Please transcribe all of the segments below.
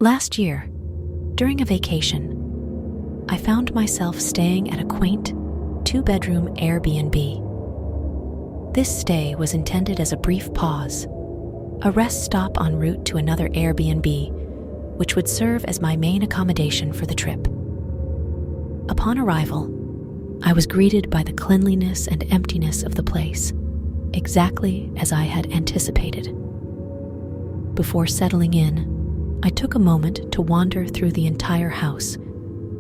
Last year, during a vacation, I found myself staying at a quaint, 2-bedroom Airbnb. This stay was intended as a brief pause, a rest stop en route to another Airbnb, which would serve as my main accommodation for the trip. Upon arrival, I was greeted by the cleanliness and emptiness of the place, exactly as I had anticipated. Before settling in, I took a moment to wander through the entire house,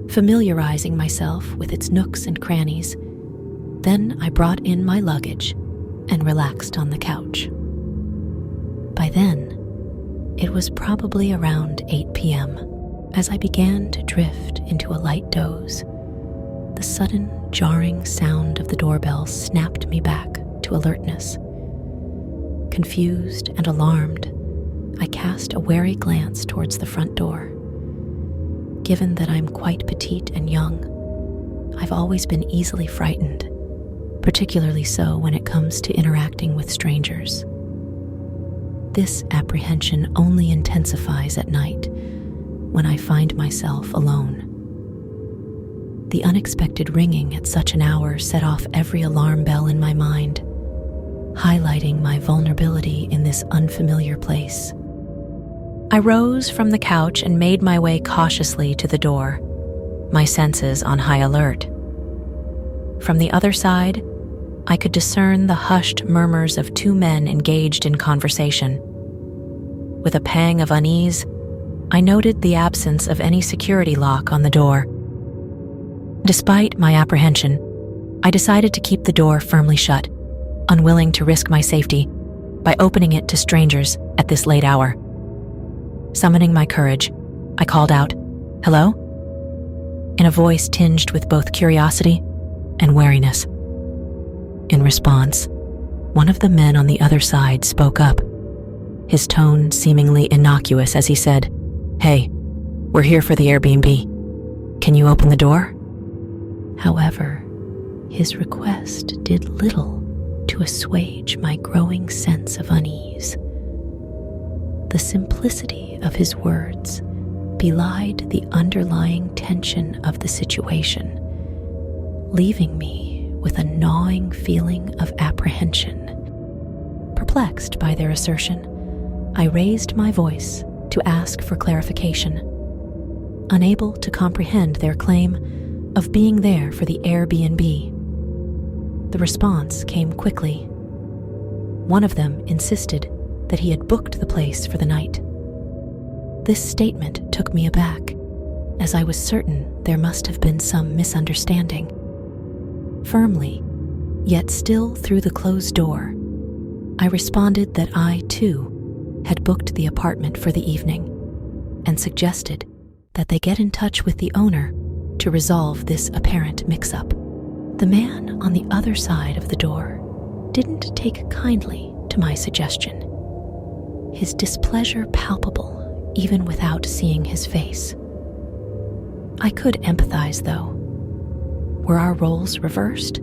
familiarizing myself with its nooks and crannies. Then I brought in my luggage and relaxed on the couch. By then, it was probably around 8 p.m. as I began to drift into a light doze. The sudden, jarring sound of the doorbell snapped me back to alertness. Confused and alarmed, I cast a wary glance towards the front door. Given that I'm quite petite and young, I've always been easily frightened, particularly so when it comes to interacting with strangers. This apprehension only intensifies at night when I find myself alone. The unexpected ringing at such an hour set off every alarm bell in my mind, highlighting my vulnerability in this unfamiliar place. I rose from the couch and made my way cautiously to the door, my senses on high alert. From the other side, I could discern the hushed murmurs of 2 men engaged in conversation. With a pang of unease, I noted the absence of any security lock on the door. Despite my apprehension, I decided to keep the door firmly shut, unwilling to risk my safety by opening it to strangers at this late hour. Summoning my courage, I called out, "Hello?" in a voice tinged with both curiosity and wariness. In response, one of the men on the other side spoke up, his tone seemingly innocuous as he said, "Hey, we're here for the Airbnb. Can you open the door?" However, his request did little to assuage my growing sense of unease. The simplicity of his words belied the underlying tension of the situation, leaving me with a gnawing feeling of apprehension. Perplexed by their assertion, I raised my voice to ask for clarification. Unable to comprehend their claim of being there for the Airbnb, the response came quickly. One of them insisted that he had booked the place for the night. This statement took me aback, as I was certain there must have been some misunderstanding. Firmly, yet still through the closed door, I responded that I, too, had booked the apartment for the evening, and suggested that they get in touch with the owner to resolve this apparent mix-up. The man on the other side of the door didn't take kindly to my suggestion, his displeasure palpable even without seeing his face. I could empathize, though. Were our roles reversed,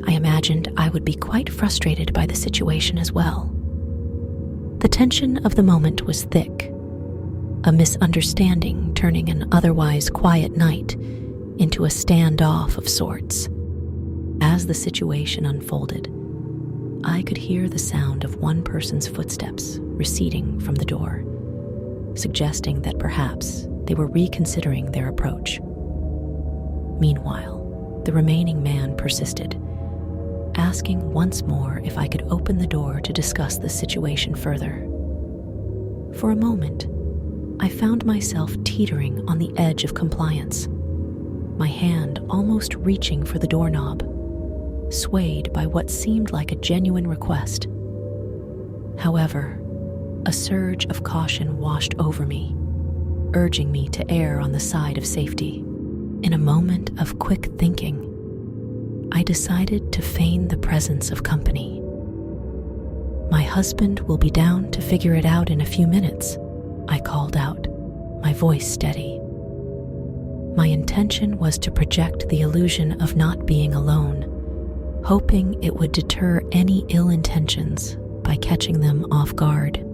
I imagined I would be quite frustrated by the situation as well. The tension of the moment was thick, a misunderstanding turning an otherwise quiet night into a standoff of sorts. As the situation unfolded, I could hear the sound of one person's footsteps receding from the door, suggesting that perhaps they were reconsidering their approach. Meanwhile, the remaining man persisted, asking once more if I could open the door to discuss the situation further. For a moment, I found myself teetering on the edge of compliance, my hand almost reaching for the doorknob, swayed by what seemed like a genuine request. However, a surge of caution washed over me, urging me to err on the side of safety. In a moment of quick thinking, I decided to feign the presence of company. "My husband will be down to figure it out in a few minutes," I called out, my voice steady. My intention was to project the illusion of not being alone, hoping it would deter any ill intentions by catching them off guard.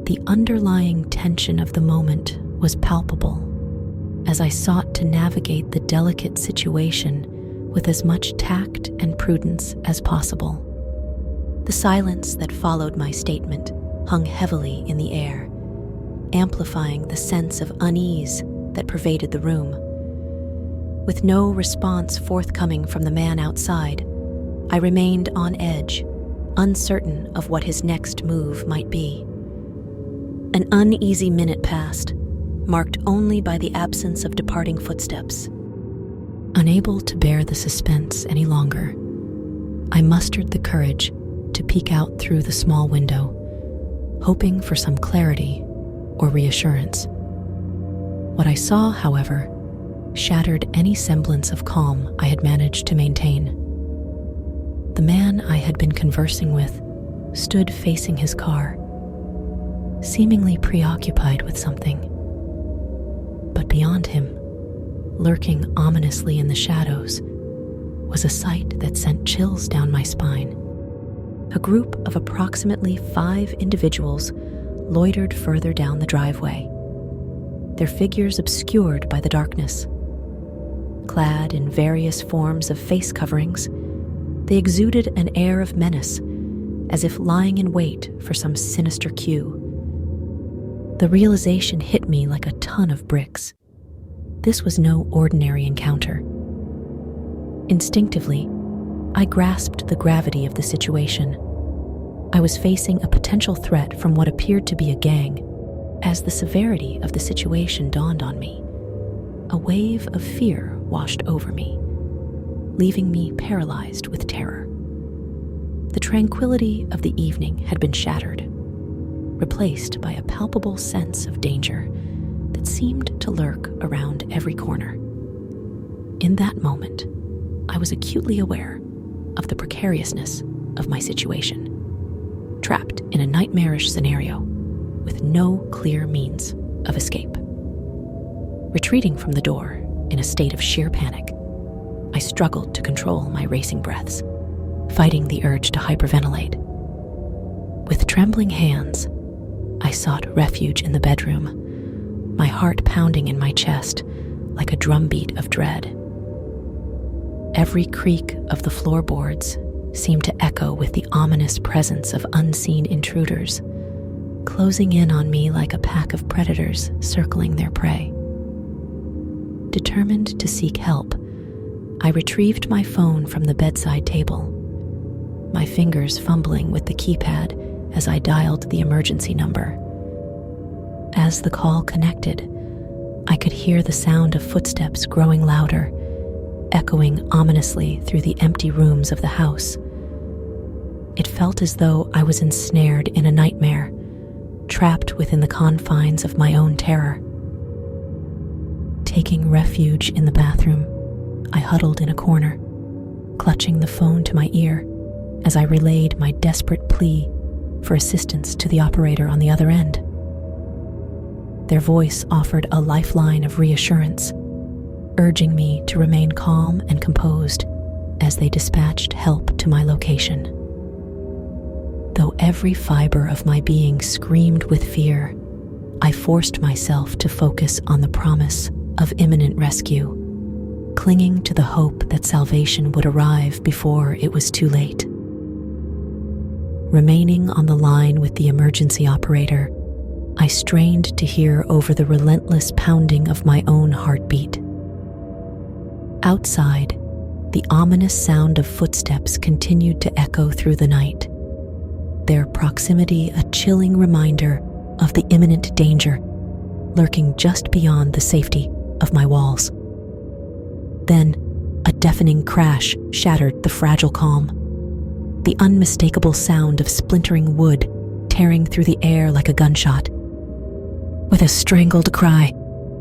The underlying tension of the moment was palpable as I sought to navigate the delicate situation with as much tact and prudence as possible. The silence that followed my statement hung heavily in the air, amplifying the sense of unease that pervaded the room. With no response forthcoming from the man outside, I remained on edge, uncertain of what his next move might be. An uneasy minute passed, marked only by the absence of departing footsteps. Unable to bear the suspense any longer, I mustered the courage to peek out through the small window, hoping for some clarity or reassurance. What I saw, however, shattered any semblance of calm I had managed to maintain. The man I had been conversing with stood facing his car, seemingly preoccupied with something. But beyond him, lurking ominously in the shadows, was a sight that sent chills down my spine. A group of approximately 5 individuals loitered further down the driveway, their figures obscured by the darkness. Clad in various forms of face coverings, they exuded an air of menace, as if lying in wait for some sinister cue. The realization hit me like a ton of bricks. This was no ordinary encounter. Instinctively, I grasped the gravity of the situation. I was facing a potential threat from what appeared to be a gang. As the severity of the situation dawned on me, a wave of fear washed over me, leaving me paralyzed with terror. The tranquility of the evening had been shattered, replaced by a palpable sense of danger that seemed to lurk around every corner. In that moment, I was acutely aware of the precariousness of my situation, trapped in a nightmarish scenario with no clear means of escape. Retreating from the door in a state of sheer panic, I struggled to control my racing breaths, fighting the urge to hyperventilate. With trembling hands, I sought refuge in the bedroom, my heart pounding in my chest like a drumbeat of dread. Every creak of the floorboards seemed to echo with the ominous presence of unseen intruders, closing in on me like a pack of predators circling their prey. Determined to seek help, I retrieved my phone from the bedside table, my fingers fumbling with the keypad as I dialed the emergency number. As the call connected, I could hear the sound of footsteps growing louder, echoing ominously through the empty rooms of the house. It felt as though I was ensnared in a nightmare, trapped within the confines of my own terror. Taking refuge in the bathroom, I huddled in a corner, clutching the phone to my ear as I relayed my desperate plea for assistance to the operator on the other end. Their voice offered a lifeline of reassurance, urging me to remain calm and composed as they dispatched help to my location. Though every fiber of my being screamed with fear, I forced myself to focus on the promise of imminent rescue, clinging to the hope that salvation would arrive before it was too late. Remaining on the line with the emergency operator, I strained to hear over the relentless pounding of my own heartbeat. Outside, the ominous sound of footsteps continued to echo through the night, their proximity a chilling reminder of the imminent danger lurking just beyond the safety of my walls. Then, a deafening crash shattered the fragile calm, the unmistakable sound of splintering wood tearing through the air like a gunshot. With a strangled cry,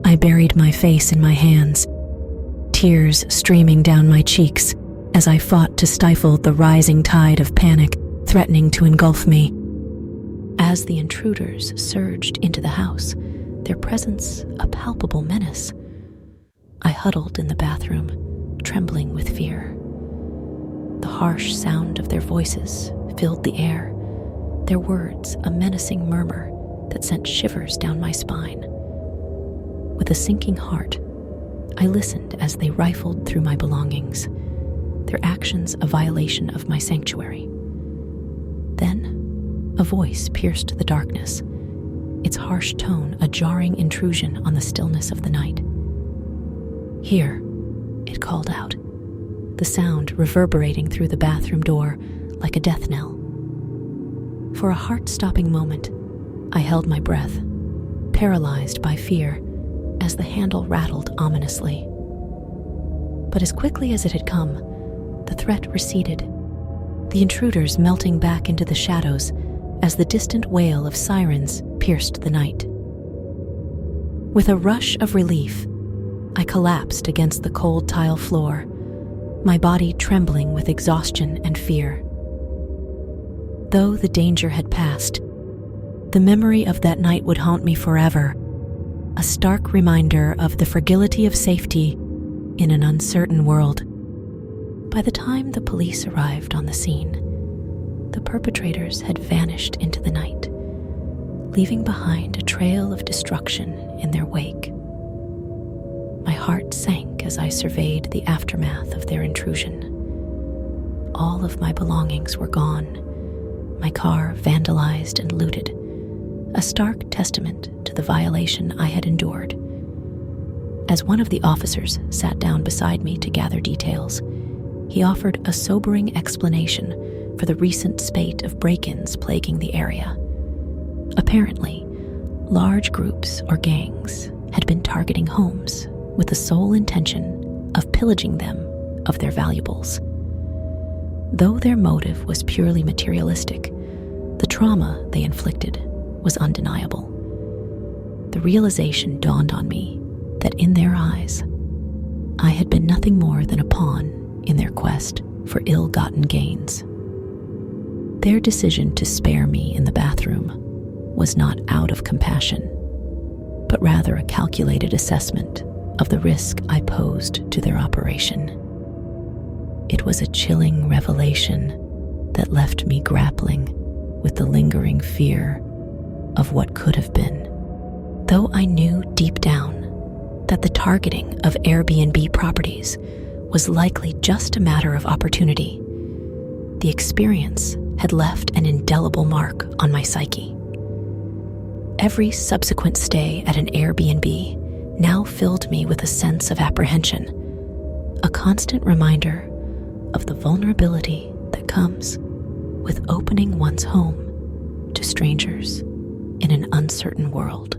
I buried my face in my hands, tears streaming down my cheeks as I fought to stifle the rising tide of panic threatening to engulf me. As the intruders surged into the house, their presence a palpable menace, I huddled in the bathroom, trembling with fear. The harsh sound of their voices filled the air, their words a menacing murmur that sent shivers down my spine. With a sinking heart, I listened as they rifled through my belongings, their actions a violation of my sanctuary. Then, a voice pierced the darkness, its harsh tone a jarring intrusion on the stillness of the night. "Here," it called out, the sound reverberating through the bathroom door like a death knell. For a heart-stopping moment, I held my breath, paralyzed by fear, as the handle rattled ominously. But as quickly as it had come, the threat receded, the intruders melting back into the shadows as the distant wail of sirens pierced the night. With a rush of relief, I collapsed against the cold tile floor, my body trembling with exhaustion and fear. Though the danger had passed, the memory of that night would haunt me forever, a stark reminder of the fragility of safety in an uncertain world. By the time the police arrived on the scene, the perpetrators had vanished into the night, leaving behind a trail of destruction in their wake. My heart sank as I surveyed the aftermath of their intrusion. All of my belongings were gone, my car vandalized and looted, a stark testament to the violation I had endured. As one of the officers sat down beside me to gather details, he offered a sobering explanation for the recent spate of break-ins plaguing the area. Apparently, large groups or gangs had been targeting homes with the sole intention of pillaging them of their valuables. Though their motive was purely materialistic, the trauma they inflicted was undeniable. The realization dawned on me that in their eyes, I had been nothing more than a pawn in their quest for ill-gotten gains. Their decision to spare me in the bathroom was not out of compassion, but rather a calculated assessment of the risk I posed to their operation. It was a chilling revelation that left me grappling with the lingering fear of what could have been. Though I knew deep down that the targeting of Airbnb properties was likely just a matter of opportunity, the experience had left an indelible mark on my psyche. Every subsequent stay at an Airbnb now filled me with a sense of apprehension, a constant reminder of the vulnerability that comes with opening one's home to strangers in an uncertain world.